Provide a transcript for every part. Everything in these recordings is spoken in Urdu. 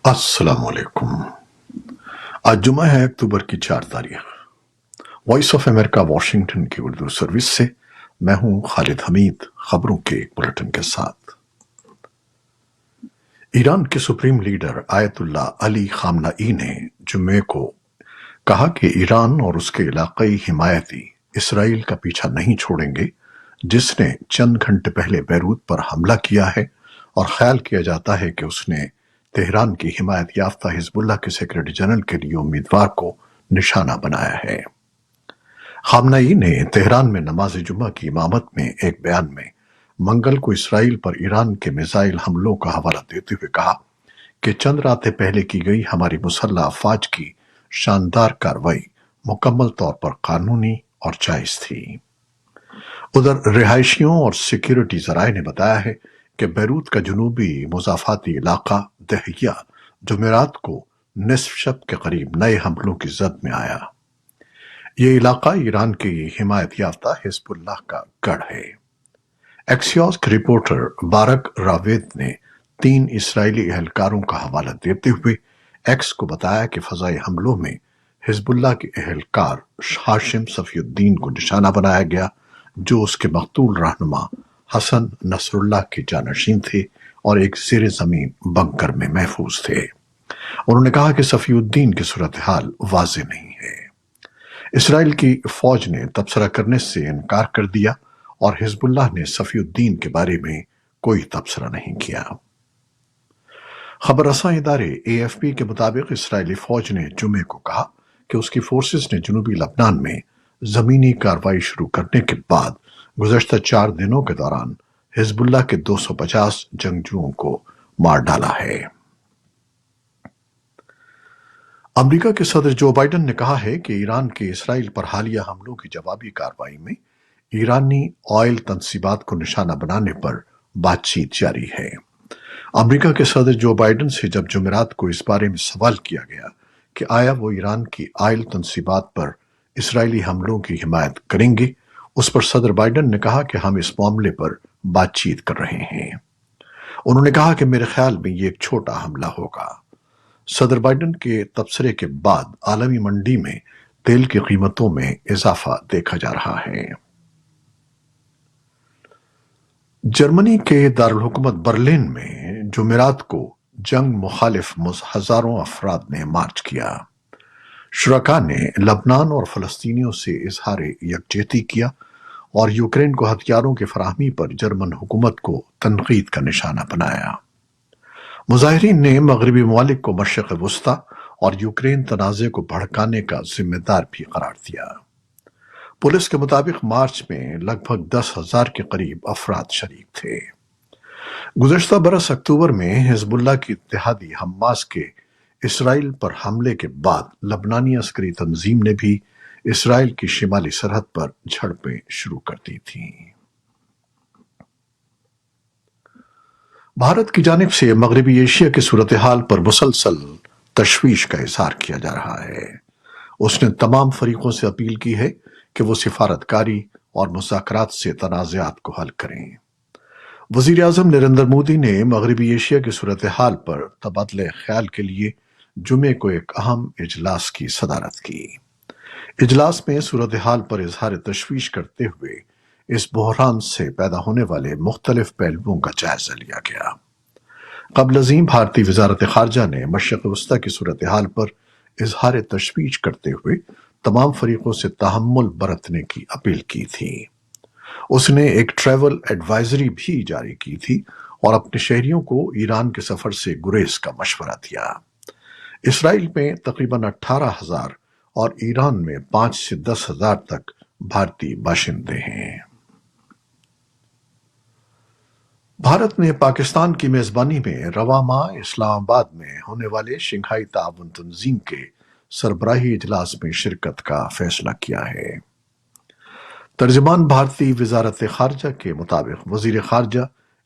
السلام علیکم۔ آج جمعہ ہے، اکتوبر کی 4 تاریخ۔ وائس آف امریکہ واشنگٹن کی اردو سروس سے میں ہوں خالد حمید، خبروں کے ایک بلٹن کے ساتھ۔ ایران کے سپریم لیڈر آیت اللہ علی خامنئی نے جمعے کو کہا کہ ایران اور اس کے علاقائی حمایتی اسرائیل کا پیچھا نہیں چھوڑیں گے، جس نے چند گھنٹے پہلے بیروت پر حملہ کیا ہے اور خیال کیا جاتا ہے کہ اس نے تہران کی حمایت یافتہ حزب اللہ کے سیکرٹری جنرل کے لیے امیدوار کو نشانہ بنایا ہے۔ خامنئی نے تہران میں نماز جمعہ کی امامت میں ایک بیان میں منگل کو اسرائیل پر ایران کے میزائل حملوں کا حوالہ دیتے ہوئے کہا کہ چند راتیں پہلے کی گئی ہماری مسلح افواج کی شاندار کارروائی مکمل طور پر قانونی اور جائز تھی۔ ادھر رہائشیوں اور سیکیورٹی ذرائع نے بتایا ہے کہ بیروت کا جنوبی مضافاتی علاقہ دہیہ جمعرات کو نصف شب کے قریب نئے حملوں کی زد میں آیا۔ یہ علاقہ ایران کی حمایت یافتہ حزب اللہ کا گڑھ ہے۔ ایکسیوس کے رپورٹر بارک راوید نے 3 اسرائیلی اہلکاروں کا حوالہ دیتے ہوئے ایکس کو بتایا کہ فضائی حملوں میں حزب اللہ کے اہلکار ہاشم صفی الدین کو نشانہ بنایا گیا، جو اس کے مقتول رہنما حسن نصر اللہ کے جانشین تھے اور ایک زیر زمین بنکر میں محفوظ تھے۔ انہوں نے کہا کہ صفی الدین کی صورتحال واضح نہیں ہے۔ اسرائیل کی فوج نے تبصرہ کرنے سے انکار کر دیا اور حزب اللہ نے صفی الدین کے بارے میں کوئی تبصرہ نہیں کیا۔ خبر رساں ادارے AFP کے مطابق اسرائیلی فوج نے جمعے کو کہا کہ اس کی فورسز نے جنوبی لبنان میں زمینی کارروائی شروع کرنے کے بعد گزشتہ 4 دنوں کے دوران حزب اللہ کے 250 جنگجوؤں کو مار ڈالا ہے۔ امریکہ کے صدر جو بائیڈن نے کہا ہے کہ ایران کے اسرائیل پر حالیہ حملوں کی جوابی کارروائی میں ایرانی آئل تنصیبات کو نشانہ بنانے پر بات چیت جاری ہے۔ امریکہ کے صدر جو بائیڈن سے جب جمعرات کو اس بارے میں سوال کیا گیا کہ آیا وہ ایران کی آئل تنصیبات پر اسرائیلی حملوں کی حمایت کریں گے، اس پر صدر بائیڈن نے کہا کہ ہم اس معاملے پر بات چیت کر رہے ہیں۔ انہوں نے کہا کہ میرے خیال میں یہ ایک چھوٹا حملہ ہوگا۔ صدر بائیڈن کے تبصرے کے بعد عالمی منڈی میں تیل کی قیمتوں میں اضافہ دیکھا جا رہا ہے۔ جرمنی کے دارالحکومت برلن میں جمعرات کو جنگ مخالف ہزاروں افراد نے مارچ کیا۔ شرکاء نے لبنان اور فلسطینیوں سے اظہار یکجہتی کیا اور یوکرین کو ہتھیاروں کی فراہمی پر جرمن حکومت کو تنقید کا نشانہ بنایا۔ مظاہرین نے مغربی ممالک کو مشرق وسطی اور یوکرین تنازع کو بھڑکانے کا ذمہ دار بھی قرار دیا۔ پولیس کے مطابق مارچ میں لگ بھگ 10,000 کے قریب افراد شریک تھے۔ گزشتہ برس اکتوبر میں حزب اللہ کی اتحادی حماس کے اسرائیل پر حملے کے بعد لبنانی عسکری تنظیم نے بھی اسرائیل کی شمالی سرحد پر جھڑپیں شروع کر دی تھیں۔ بھارت کی جانب سے مغربی ایشیا کی صورتحال پر مسلسل تشویش کا اظہار کیا جا رہا ہے۔ اس نے تمام فریقوں سے اپیل کی ہے کہ وہ سفارتکاری اور مذاکرات سے تنازعات کو حل کریں۔ وزیر اعظم نریندر مودی نے مغربی ایشیا کی صورتحال پر تبادلہ خیال کے لیے جمعے کو ایک اہم اجلاس کی صدارت کی۔ اجلاس میں صورتحال پر اظہار تشویش کرتے ہوئے اس بحران سے پیدا ہونے والے مختلف پہلوؤں کا جائزہ لیا گیا۔ قبل ازیں بھارتی وزارت خارجہ نے مشرق وسطی کی صورتحال پر اظہار تشویش کرتے ہوئے تمام فریقوں سے تحمل برتنے کی اپیل کی تھی۔ اس نے ایک ٹریول ایڈوائزری بھی جاری کی تھی اور اپنے شہریوں کو ایران کے سفر سے گریز کا مشورہ دیا۔ اسرائیل میں تقریباً 18,000 اور ایران میں 5 سے 10,000 تک بھارتی باشندے ہیں۔ بھارت نے پاکستان کی میزبانی میں رواں ماہ اسلام آباد میں ہونے والے شنگھائی تعاون تنظیم کے سربراہی اجلاس میں شرکت کا فیصلہ کیا ہے۔ ترجمان بھارتی وزارت خارجہ کے مطابق وزیر خارجہ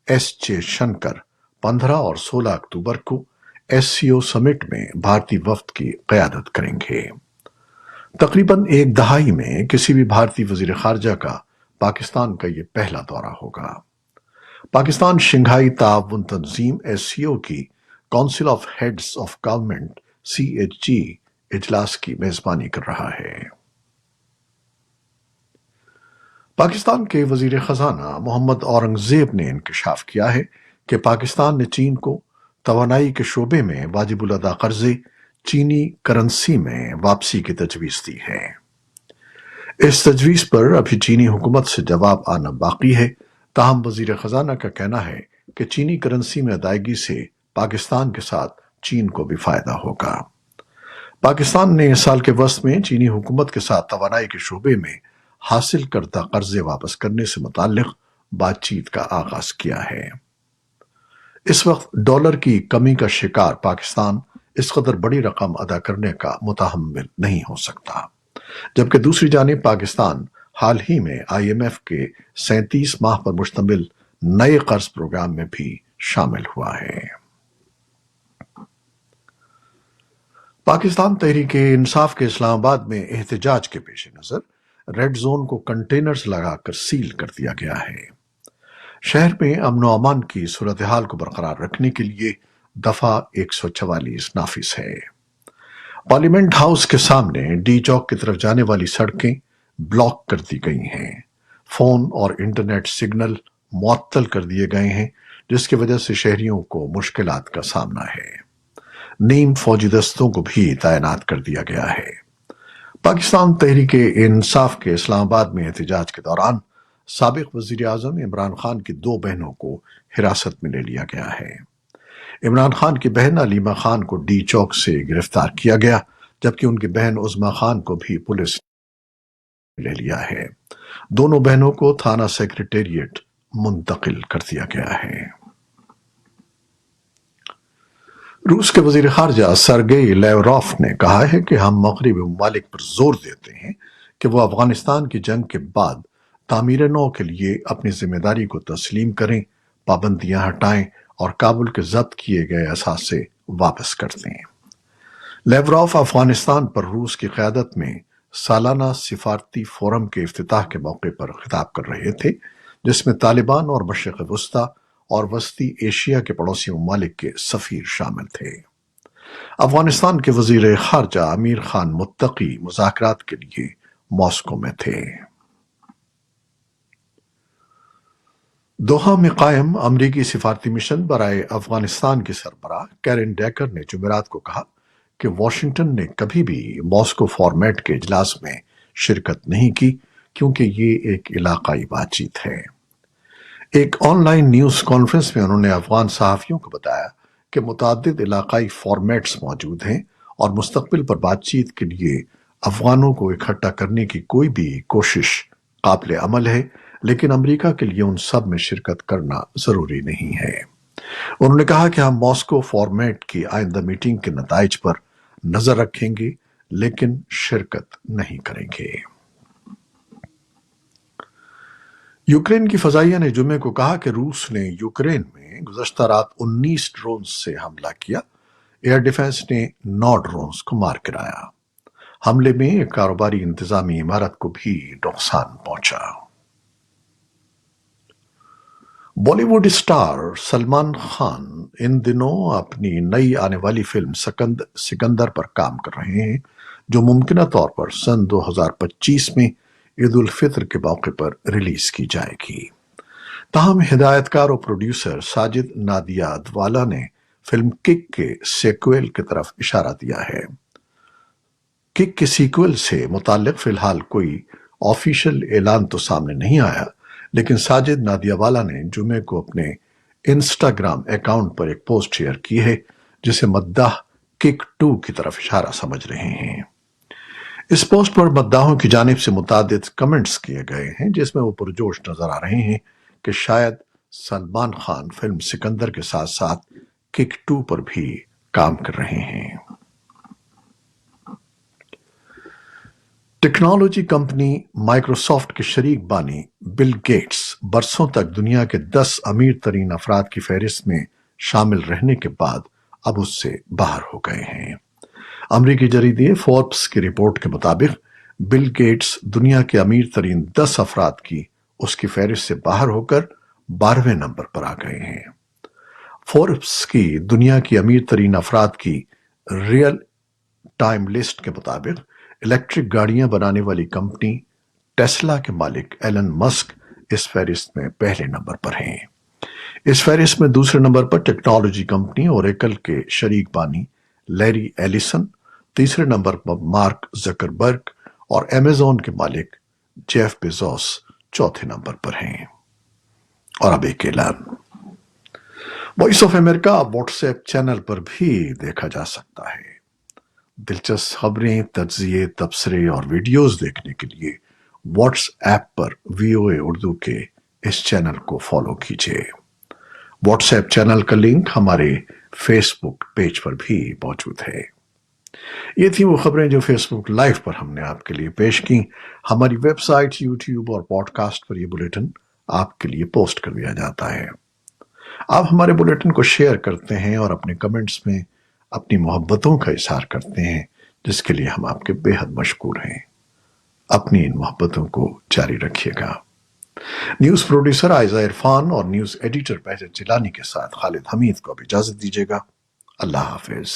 ایس جے شنکر 15 اور 16 اکتوبر کو SCO سمٹ میں بھارتی وفد کی قیادت کریں گے۔ تقریباً ایک دہائی میں کسی بھی بھارتی وزیر خارجہ کا پاکستان کا یہ پہلا دورہ ہوگا۔ پاکستان شنگھائی تعاون تنظیم SCO کی council of heads of government CHG اجلاس کی میزبانی کر رہا ہے۔ پاکستان کے وزیر خزانہ محمد اورنگزیب نے انکشاف کیا ہے کہ پاکستان نے چین کو توانائی کے شعبے میں واجب الادا قرضے چینی کرنسی میں واپسی کی تجویز دی ہے۔ اس تجویز پر ابھی چینی حکومت سے جواب آنا باقی ہے، تاہم وزیر خزانہ کا کہنا ہے کہ چینی کرنسی میں ادائیگی سے پاکستان کے ساتھ چین کو بھی فائدہ ہوگا۔ پاکستان نے اس سال کے وسط میں چینی حکومت کے ساتھ توانائی کے شعبے میں حاصل کردہ قرضے واپس کرنے سے متعلق بات چیت کا آغاز کیا ہے۔ اس وقت ڈالر کی کمی کا شکار پاکستان اس قدر بڑی رقم ادا کرنے کا متحمل نہیں ہو سکتا، جبکہ دوسری جانب پاکستان حال ہی میں IMF کے 37 ماہ پر مشتمل نئے قرض پروگرام میں بھی شامل ہوا ہے۔ پاکستان تحریک انصاف کے اسلام آباد میں احتجاج کے پیش نظر ریڈ زون کو کنٹینرز لگا کر سیل کر دیا گیا ہے۔ شہر میں امن و امان کی صورتحال کو برقرار رکھنے کے لیے دفعہ 144 نافذ ہے۔ پارلیمنٹ ہاؤس کے سامنے ڈی چوک کی طرف جانے والی سڑکیں بلاک کر دی گئی ہیں، فون اور انٹرنیٹ سگنل معطل کر دیے گئے ہیں، جس کی وجہ سے شہریوں کو مشکلات کا سامنا ہے۔ نیم فوجی دستوں کو بھی تعینات کر دیا گیا ہے۔ پاکستان تحریک انصاف کے اسلام آباد میں احتجاج کے دوران سابق وزیر اعظم عمران خان کی 2 بہنوں کو حراست میں لے لیا گیا ہے۔ عمران خان کی بہن علیمہ خان کو ڈی چوک سے گرفتار کیا گیا، جبکہ ان کی بہن عظمیٰ خان کو بھی پولیس نے لے لیا ہے۔ دونوں بہنوں کو تھانہ سیکریٹریٹ منتقل کر دیا گیا ہے۔ روس کے وزیر خارجہ سرگئی لیوروف نے کہا ہے کہ ہم مغربی ممالک پر زور دیتے ہیں کہ وہ افغانستان کی جنگ کے بعد تعمیر نو کے لیے اپنی ذمہ داری کو تسلیم کریں، پابندیاں ہٹائیں اور کابل کے ضبط کیے گئے اثاثے واپس کر دیں۔ لیوروف افغانستان پر روس کی قیادت میں سالانہ سفارتی فورم کے افتتاح کے موقع پر خطاب کر رہے تھے، جس میں طالبان اور مشرق وسطیٰ اور وسطی ایشیا کے پڑوسی ممالک کے سفیر شامل تھے۔ افغانستان کے وزیر خارجہ امیر خان متقی مذاکرات کے لیے ماسکو میں تھے۔ دوحہ میں قائم امریکی سفارتی مشن برائے افغانستان کی سربراہ کیرن ڈیکر نے جمعرات کو کہا کہ واشنگٹن نے کبھی بھی ماسکو فارمیٹ کے اجلاس میں شرکت نہیں کی، کیونکہ یہ ایک علاقائی بات چیت ہے۔ ایک آن لائن نیوز کانفرنس میں انہوں نے افغان صحافیوں کو بتایا کہ متعدد علاقائی فارمیٹس موجود ہیں اور مستقبل پر بات چیت کے لیے افغانوں کو اکٹھا کرنے کی کوئی بھی کوشش قابل عمل ہے، لیکن امریکہ کے لیے ان سب میں شرکت کرنا ضروری نہیں ہے۔ انہوں نے کہا کہ ہم ماسکو فارمیٹ کی آئندہ میٹنگ کے نتائج پر نظر رکھیں گے، لیکن شرکت نہیں کریں گے۔ یوکرین کی فضائیہ نے جمعے کو کہا کہ روس نے یوکرین میں گزشتہ رات 19 ڈرونز سے حملہ کیا۔ ایئر ڈیفنس نے 9 ڈرونز کو مار گرایا۔ حملے میں ایک کاروباری انتظامی عمارت کو بھی نقصان پہنچا۔ بالی ووڈ اسٹار سلمان خان ان دنوں اپنی نئی آنے والی فلم سکندر پر کام کر رہے ہیں، جو ممکنہ طور پر سن 2025 میں عید الفطر کے موقع پر ریلیز کی جائے گی۔ تاہم ہدایت کار اور پروڈیوسر ساجد نادیادوالا نے فلم کک کے سیکوئل کی طرف اشارہ دیا ہے۔ کک کے سیکوئل سے متعلق فی الحال کوئی آفیشیل اعلان تو سامنے نہیں آیا، لیکن ساجد نادیادوالا نے جمعے کو اپنے انسٹاگرام اکاؤنٹ پر ایک پوسٹ شیئر کی ہے، جسے مداح کک 2 کی طرف اشارہ سمجھ رہے ہیں۔ اس پوسٹ پر مداحوں کی جانب سے متعدد کمنٹس کیے گئے ہیں، جس میں وہ پرجوش نظر آ رہے ہیں کہ شاید سلمان خان فلم سکندر کے ساتھ ساتھ کک 2 پر بھی کام کر رہے ہیں۔ ٹیکنالوجی کمپنی مائیکروسافٹ کے شریک بانی بل گیٹس برسوں تک دنیا کے 10 امیر ترین افراد کی فہرست میں شامل رہنے کے بعد اب اس سے باہر ہو گئے ہیں۔ امریکی جریدے فوربس کی رپورٹ کے مطابق بل گیٹس دنیا کے امیر ترین 10 افراد کی اس کی فہرست سے باہر ہو کر 12ویں نمبر پر آ گئے ہیں۔ فوربس کی دنیا کی امیر ترین افراد کی ریئل ٹائم لسٹ کے مطابق الیکٹرک گاڑیاں بنانے والی کمپنی ٹیسلا کے مالک ایلن مسک اس فہرست میں پہلے نمبر پر ہیں۔ اس فہرست میں دوسرے نمبر پر ٹیکنالوجی کمپنی اوریکل کے شریک بانی لیری ایلیسن، تیسرے نمبر پر مارک زکربرگ اور ایمیزون کے مالک جیف بیزوس چوتھے نمبر پر ہیں۔ اور اب ایک اعلان، voice of America WhatsApp channel پر بھی دیکھا جا سکتا ہے۔ دلچسپ خبریں، تجزیے، تبصرے اور ویڈیوز دیکھنے کے لیے واٹس ایپ پر VOA اردو کے اس چینل کو فالو کیجیے۔ واٹس ایپ چینل کا لنک ہمارے فیس بک پیج پر بھی موجود ہے۔ یہ تھی وہ خبریں جو فیس بک لائیو پر ہم نے آپ کے لیے پیش کی۔ ہماری ویب سائٹ، یوٹیوب اور پوڈ کاسٹ پر یہ بلیٹن آپ کے لیے پوسٹ کر دیا جاتا ہے۔ آپ ہمارے بلیٹن کو شیئر کرتے ہیں اور اپنے کمنٹس میں اپنی محبتوں کا اظہار کرتے ہیں، جس کے لیے ہم آپ کے بے حد مشکور ہیں۔ اپنی ان محبتوں کو جاری رکھیے گا۔ نیوز پروڈیوسر عائزہ عرفان اور نیوز ایڈیٹر بہجت جیلانی کے ساتھ خالد حمید کو اب اجازت دیجیے گا۔ اللہ حافظ۔